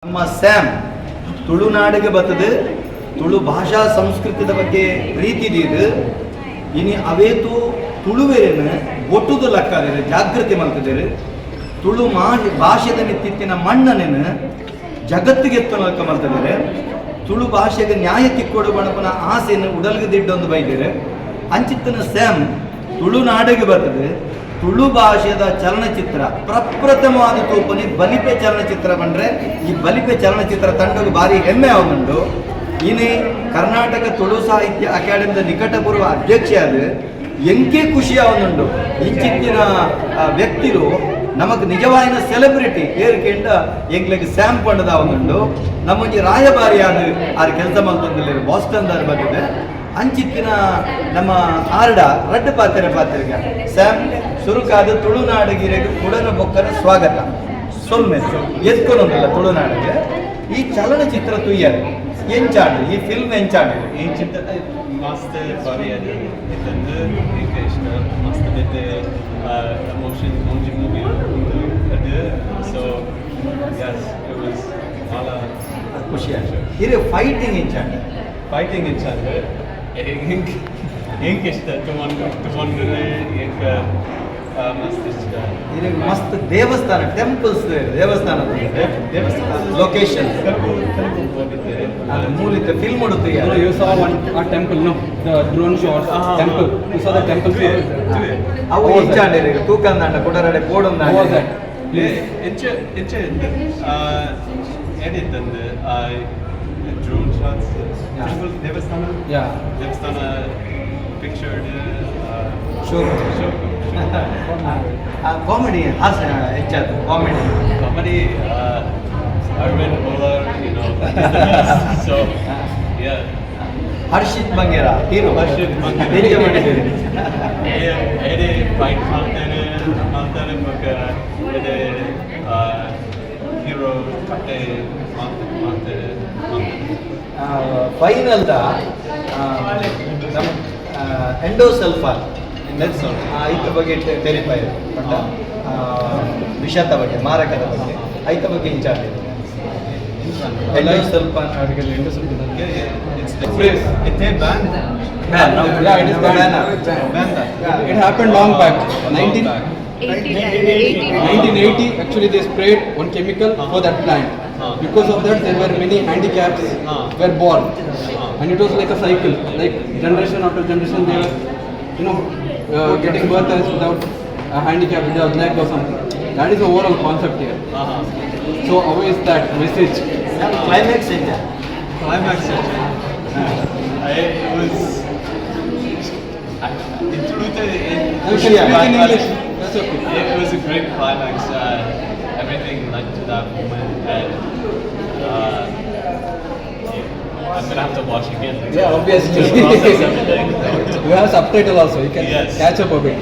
ನಮ್ಮ ಸ್ಯಾಮ್ ತುಳುನಾಡಿಗೆ ಬರ್ತದೆ. ತುಳು ಭಾಷಾ ಸಂಸ್ಕೃತಿದ ಬಗ್ಗೆ ಪ್ರೀತಿ ಇದು ಇನಿ ಅವೇತು ತುಳುವೇರೇನು ಒಟ್ಟುದು ಲೆಕ್ಕಾದರೆ ಜಾಗೃತಿ ಮಾಡ್ತಿದ್ದಾರೆ. ತುಳು ಭಾಷೆದ ಮಿತ್ತಿತ್ತಿನ ಮಣ್ಣನೇನು ಜಗತ್ತಿಗೆ ಎತ್ತು ಲೆಕ್ಕ ಮಾಡ್ತಿದ್ದಾರೆ. ತುಳು ಭಾಷೆಗೆ ನ್ಯಾಯ ತಿಕ್ಕೋಡು ಬಣಪನ ಆಸೆಯನ್ನು ಉಡಲ್ಗದಿಡ್ಡೊಂದು ಬೈದಿದ್ದಾರೆ. ಅಂಚಿತ್ತಿನ ಸ್ಯಾಮ್ ತುಳುನಾಡಿಗೆ ಬರ್ತದೆ. ತುಳು ಭಾಷೆದ ಚಲನಚಿತ್ರ ಪ್ರಪ್ರಥಮವಾದ ತೋಪನಿ ಬಲಿಪೆ ಚಲನಚಿತ್ರ ಬಂದರೆ ಈ ಬಲಿಪೆ ಚಲನಚಿತ್ರ ತಂಡಕ್ಕೆ ಭಾರಿ ಹೆಮ್ಮೆ ಆಗುಂಡು. ಇನಿ ಕರ್ನಾಟಕ ತುಳು ಸಾಹಿತ್ಯ ಅಕಾಡೆಮಿದ ನಿಕಟಪೂರ್ವ ಅಧ್ಯಕ್ಷ ಅದು ಎಂಕೆ ಖುಷಿ ಆಗುಂಡು. ಇಂಚಿತ್ತಿನ ವ್ಯಕ್ತಿರು ನಮಗೆ ನಿಜವಾಯಿನ ಸೆಲೆಬ್ರಿಟಿ ಏರ್ಕೆಂಡ ಎಂಗ್ಲಿಗೆ ಸ್ಯಾಮ್ ಪಂಡದ ಆಗುಂಡು. ನಮಗೆ ರಾಯಭಾರಿ ಆದ ಆರು ಕೆಲಸ ಮಾಡ್ತಂದಿಲ್ಲ ಬಾಸ್ಟನ್ದಾರ ಬಂದಿದೆ. ಅಂಚಿತ್ತಿನ ನಮ್ಮ ಆರ್ಡ ರಡ್ಡು ಪಾತ್ರೆಗೆ ಸ್ಯಾಮ್ ಸುರುಕಾದ ತುಳುನಾಡಿಗಿರೆಗೆ ಕುಡನ ಬೊಕ್ಕರ ಸ್ವಾಗತ ಸೊಲ್ಮೆ ಎತ್ಕೊಳೋದಿಲ್ಲ ತುಳುನಾಡಿಗೆ. ಈ ಚಲನಚಿತ್ರ ತುಯ್ಯರು ಎಂಚಾಡು ಈ ಫಿಲ್ಮ್ ಎಂಚಾಡು ಈ ಚಿತ್ರ ಮಸ್ತ್ ಬಾರಿ ಅದು ಇತ್ತಂದು ಈಗ ಇಷ್ಟ ಮಸ್ತ್ ಬಿದ್ದೆ ಎಮೋಷನ್ ಮುಂಜಿ ಮೂವಿ ಅದು ಸೊ ಯಸ್ ಇಟ್ ವಾಸ್ ಭಾಳ ಖುಷಿ ಆಯ್ತು. ಇದು ಫೈಟಿಂಗ್ ಎಂಚಾಡು ಫೈಟಿಂಗ್ ಎಂಚಾಡು ಹೆಂಗೆ ಇಷ್ಟ ತುಮಂದ್ರೆ ಹೆಂಗೆ ಮಸ್ತ್ ಇಷ್ಟ. ಇದು ಮಸ್ತ್ ದೇವಸ್ಥಾನ ಟೆಂಪಲ್ಸ್ ದೇವಸ್ಥಾನ ಲೊಕೇಶನ್ ಮೂಲಿತ ಫಿಲ್ಮ್ ಉಡುತ್ತೆ. You saw a temple, no? The drone shots, temple. You saw the temple. ಅವು ಹೆಚ್ಚಾಂಡೆ ತೂಕಂದಾಂಡ ಕೊಡರಡೆ ಬೋಡೊಂದ How was that? ಹೆಚ್ಚ ಏನಿತ್ತಂದು ಡ್ರೋನ್ ಶಾಟ್ಸ್ ದೇವಸ್ಥಾನ ದೇವಸ್ಥಾನ ಪಿಕ್ಚರ್ಡ್ ಶೋ ಕಾಮಿಡಿ ಹಾಸ್ಯ ಹೆಚ್ಚಾದ comedy Arvind Bowler, you know, so yeah. Harshit Bangera hero Harshit Bangera. Enjoy ಮಾಡಿದ್ದೀರಿ. ಏನೇ fight ಮಾಡ್ತಾರೆ ಬಗ್ಗೆ ಏನೇ ಹೀರೋ ಕಟ್ಟೆ ಮಾಡ್ತಾರೆ. ಫೈನಲ್ದ ನಮ್ಮ ಎಂಡೋಸಲ್ಫಾನ್ ಐತ ಬಗ್ಗೆ ತೆರಿಪಾಯ ವಿಷದ ಬಗ್ಗೆ ಮಾರಕದ ಬಗ್ಗೆ ಐತ ಬಗ್ಗೆ ಇಂಚಾರ್ಜ್ ಇದೆ. Endosulfan It's a ban. Yeah, it is banned. It happened long back. 1980, actually they sprayed one chemical for that plant. Because of that, there were many handicaps were born. And it was like a cycle, like generation after generation they were, you know, getting birth as without a handicap, without leg or something. That is the overall concept here. So always that message. Climax ಐತೆ. Climax. It was. You can speak in English. That's okay. It was a great climax. Everything led to that moment, and I'm gonna have to watch again. Yeah, obviously. To process everything. You have subtitle also. You can Yes. catch up a bit.